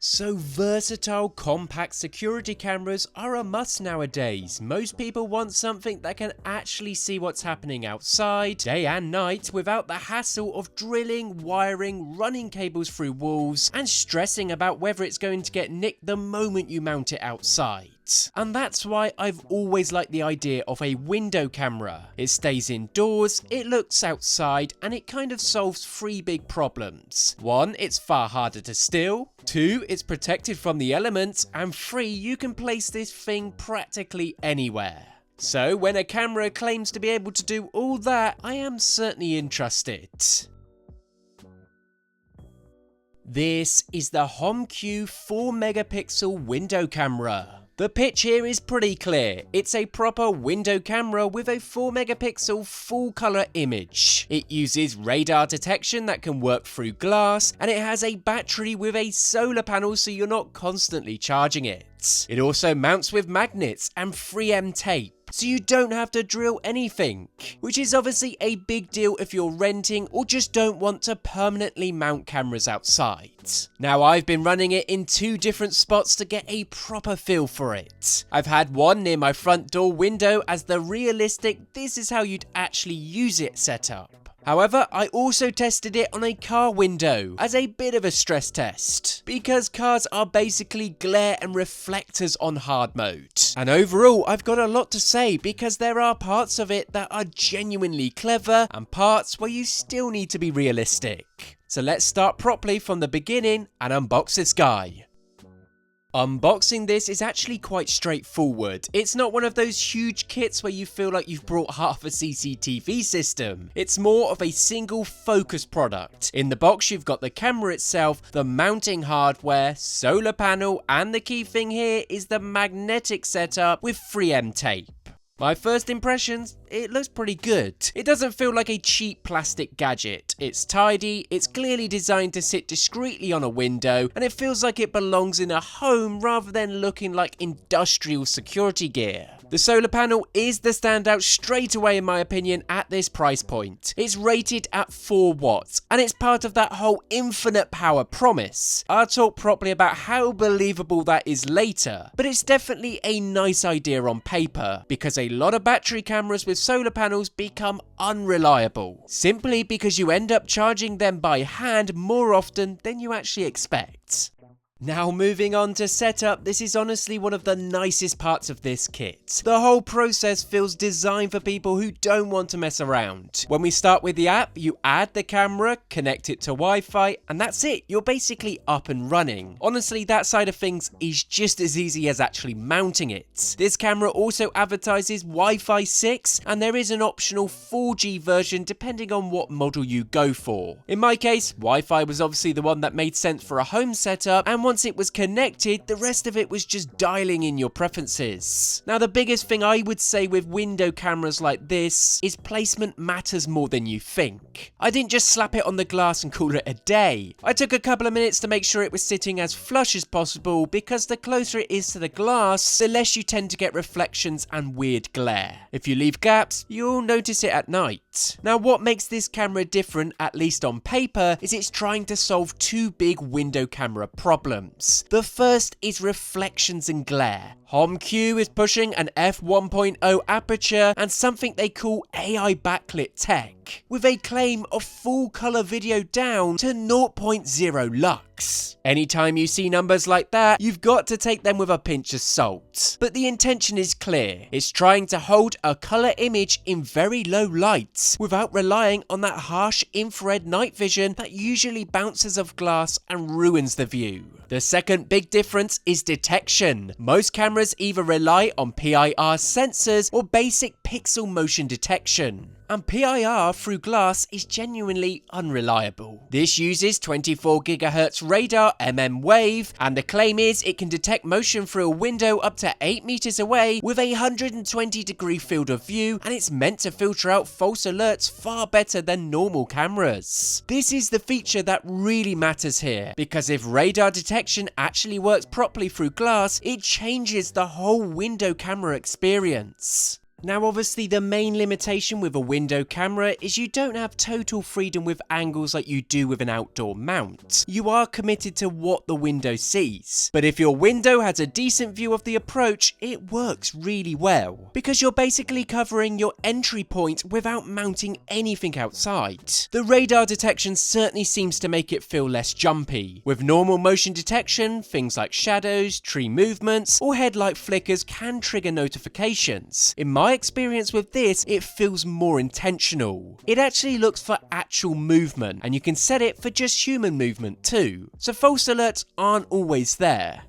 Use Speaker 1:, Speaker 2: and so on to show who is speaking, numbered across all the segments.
Speaker 1: So versatile, compact security cameras are a must nowadays. Most people want something that can actually see what's happening outside, day and night, without the hassle of drilling, wiring, running cables through walls, and stressing about whether it's going to get nicked the moment you mount it outside. And that's why I've always liked the idea of a window camera. It stays indoors, it looks outside, and it kind of solves three big problems. 1, it's far harder to steal. 2, it's protected from the elements. And 3, you can place this thing practically anywhere. So when a camera claims to be able to do all that, I am certainly interested. This is the Homq 4 megapixel window camera. The pitch here is pretty clear. It's a proper window camera with a 4 megapixel full color image. It uses radar detection that can work through glass, and it has a battery with a solar panel so you're not constantly charging it. It also mounts with magnets and 3M tape, so you don't have to drill anything, which is obviously a big deal if you're renting or just don't want to permanently mount cameras outside. Now, I've been running it in 2 different spots to get a proper feel for it. I've had one near my front door window as the realistic "this is how you'd actually use it" setup. However, I also tested it on a car window as a bit of a stress test, because cars are basically glare and reflectors on hard mode. And overall, I've got a lot to say because there are parts of it that are genuinely clever and parts where you still need to be realistic. So let's start properly from the beginning and unbox this guy. Unboxing this is actually quite straightforward. It's not one of those huge kits where you feel like you've brought half a CCTV system. It's more of a single focus product. In the box you've got the camera itself, the mounting hardware, solar panel, and the key thing here is the magnetic setup with 3M tape. My first impressions, it looks pretty good. It doesn't feel like a cheap plastic gadget. It's tidy, it's clearly designed to sit discreetly on a window, and it feels like it belongs in a home rather than looking like industrial security gear. The solar panel is the standout straight away in my opinion at this price point. It's rated at 4 watts, and it's part of that whole infinite power promise. I'll talk properly about how believable that is later, but it's definitely a nice idea on paper, because a lot of battery cameras with solar panels become unreliable, simply because you end up charging them by hand more often than you actually expect. Now moving on to setup, this is honestly one of the nicest parts of this kit. The whole process feels designed for people who don't want to mess around. When we start with the app, you add the camera, connect it to Wi-Fi, and that's it, you're basically up and running. Honestly, that side of things is just as easy as actually mounting it. This camera also advertises Wi-Fi 6, and there is an optional 4G version depending on what model you go for. In my case, Wi-Fi was obviously the one that made sense for a home setup, and once it was connected, the rest of it was just dialing in your preferences. Now, the biggest thing I would say with window cameras like this is placement matters more than you think. I didn't just slap it on the glass and call it a day. I took a couple of minutes to make sure it was sitting as flush as possible, because the closer it is to the glass, the less you tend to get reflections and weird glare. If you leave gaps, you'll notice it at night. Now, what makes this camera different, at least on paper, is it's trying to solve 2 big window camera problems. The first is reflections and glare. Homq is pushing an f1.0 aperture and something they call AI backlit tech, with a claim of full color video down to 0.0 lux. Anytime you see numbers like that, you've got to take them with a pinch of salt. But the intention is clear. It's trying to hold a color image in very low light without relying on that harsh infrared night vision that usually bounces off glass and ruins the view. The second big difference is detection. Most cameras either rely on PIR sensors or basic pixel motion detection, and PIR through glass is genuinely unreliable. This uses 24 GHz radar wave, and the claim is it can detect motion through a window up to 8 meters away with a 120-degree field of view, and it's meant to filter out false alerts far better than normal cameras. This is the feature that really matters here, because if radar detection actually works properly through glass, it changes the whole window camera experience. Now obviously the main limitation with a window camera is you don't have total freedom with angles like you do with an outdoor mount. You are committed to what the window sees. But if your window has a decent view of the approach, it works really well, because you're basically covering your entry point without mounting anything outside. The radar detection certainly seems to make it feel less jumpy. With normal motion detection, things like shadows, tree movements, or headlight flickers can trigger notifications. In my experience with this, it feels more intentional. It actually looks for actual movement, and you can set it for just human movement too, so false alerts aren't always there.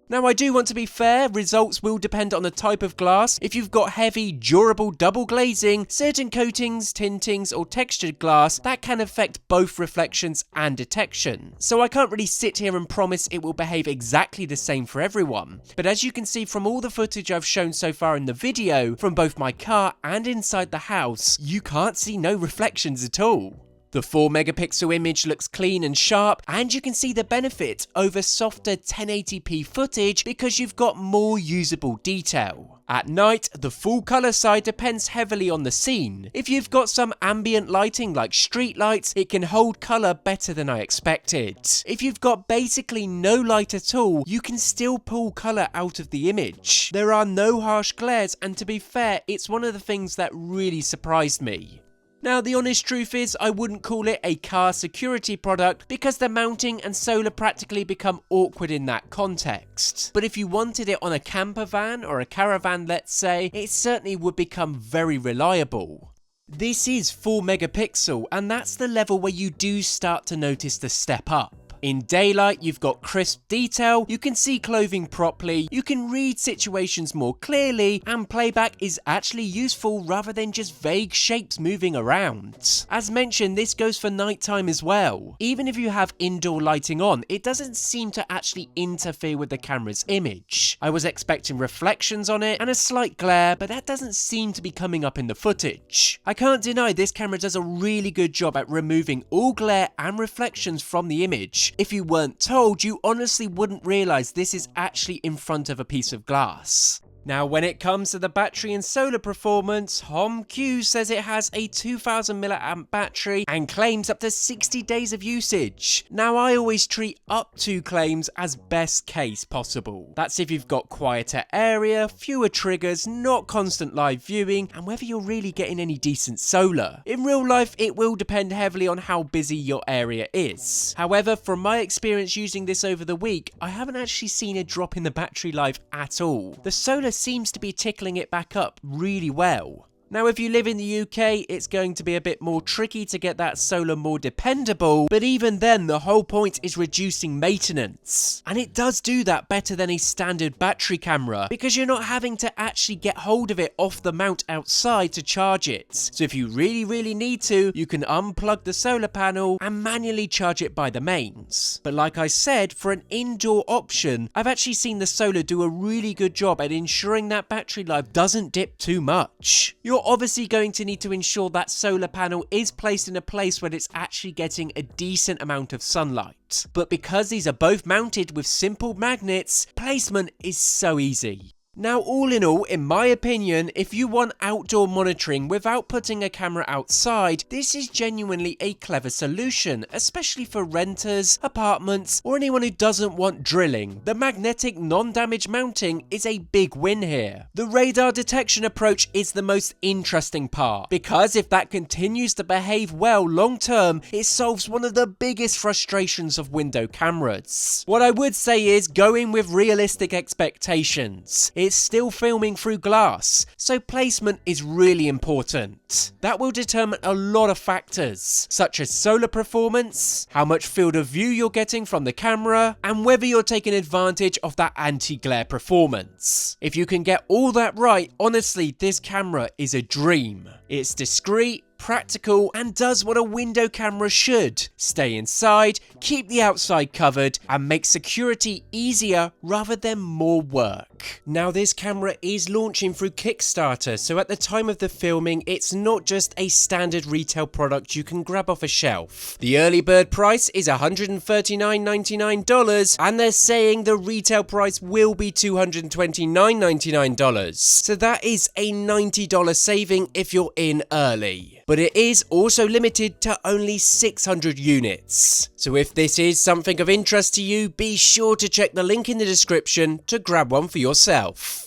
Speaker 1: Now I do want to be fair, results will depend on the type of glass. If you've got heavy, durable double glazing, certain coatings, tintings or textured glass, that can affect both reflections and detection. So I can't really sit here and promise it will behave exactly the same for everyone. But as you can see from all the footage I've shown so far in the video, from both my car and inside the house, you can't see no reflections at all. The 4 megapixel image looks clean and sharp, and you can see the benefit over softer 1080p footage because you've got more usable detail. At night, the full colour side depends heavily on the scene. If you've got some ambient lighting like street lights, it can hold colour better than I expected. If you've got basically no light at all, you can still pull colour out of the image. There are no harsh glares, and to be fair, it's one of the things that really surprised me. Now the honest truth is I wouldn't call it a car security product because the mounting and solar practically become awkward in that context. But if you wanted it on a camper van or a caravan, let's say, it certainly would become very reliable. This is 4 megapixel, and that's the level where you do start to notice the step up. In daylight, you've got crisp detail, you can see clothing properly, you can read situations more clearly, and playback is actually useful rather than just vague shapes moving around. As mentioned, this goes for nighttime as well. Even if you have indoor lighting on, it doesn't seem to actually interfere with the camera's image. I was expecting reflections on it and a slight glare, but that doesn't seem to be coming up in the footage. I can't deny this camera does a really good job at removing all glare and reflections from the image. If you weren't told, you honestly wouldn't realize this is actually in front of a piece of glass. Now when it comes to the battery and solar performance, Homq says it has a 2000 mAh battery and claims up to 60 days of usage. Now I always treat up to claims as best case possible. That's if you've got quieter area, fewer triggers, not constant live viewing, and whether you're really getting any decent solar. In real life it will depend heavily on how busy your area is. However, from my experience using this over the week, I haven't actually seen a drop in the battery life at all. The solar seems to be tickling it back up really well. Now if you live in the UK, it's going to be a bit more tricky to get that solar more dependable, but even then the whole point is reducing maintenance. And it does do that better than a standard battery camera, because you're not having to actually get hold of it off the mount outside to charge it. So if you really need to, you can unplug the solar panel and manually charge it by the mains. But like I said, for an indoor option, I've actually seen the solar do a really good job at ensuring that battery life doesn't dip too much. You're obviously going to need to ensure that solar panel is placed in a place where it's actually getting a decent amount of sunlight. But because these are both mounted with simple magnets, placement is so easy. Now all in all, in my opinion, if you want outdoor monitoring without putting a camera outside, this is genuinely a clever solution, especially for renters, apartments, or anyone who doesn't want drilling. The magnetic non-damage mounting is a big win here. The radar detection approach is the most interesting part, because if that continues to behave well long term, it solves one of the biggest frustrations of window cameras. What I would say is go in with realistic expectations. It's still filming through glass, so placement is really important. That will determine a lot of factors, such as solar performance, how much field of view you're getting from the camera, and whether you're taking advantage of that anti-glare performance. If you can get all that right, honestly, this camera is a dream. It's discreet, practical, and does what a window camera should: stay inside, keep the outside covered, and make security easier rather than more work. Now, this camera is launching through Kickstarter, so at the time of the filming, it's not just a standard retail product you can grab off a shelf. The early bird price is $139.99, and they're saying the retail price will be $229.99. So that is a $90 saving if you're in early. But it is also limited to only 600 units. So if this is something of interest to you, be sure to check the link in the description to grab one for yourself.